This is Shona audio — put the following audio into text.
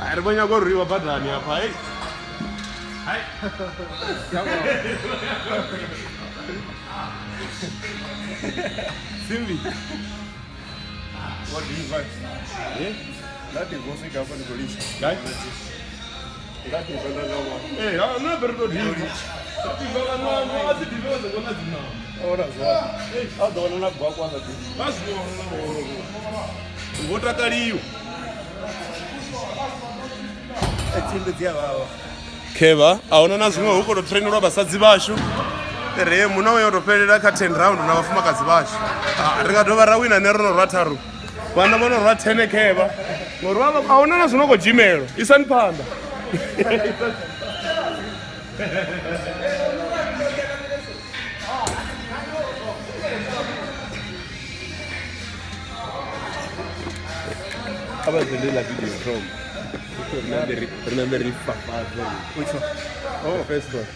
Aribanya korriwa badani hapa hai. Hai. Simbi. What do you want? Eh? That is what's going on police. Guys. That is another one. Eh, no berdo di. Tivela no asi tivela zona zina. Ora só. Ah, dona na boa quando tu. Mas no. Vota kariyo. Etsimbe dia baba. Keva, aona na zvimwe huko to trainirwa basadzi vashu. Re muna uyo roperera ka 10 round na vafumakazi vashu. Rikatova rawina nerono rwataru. Vana vanorwa 10 Keva. Ngorwava aona na zvinoko jimero. Isani panda. Aba zendela video from. Remember if Papa. Which one? Oh, first one.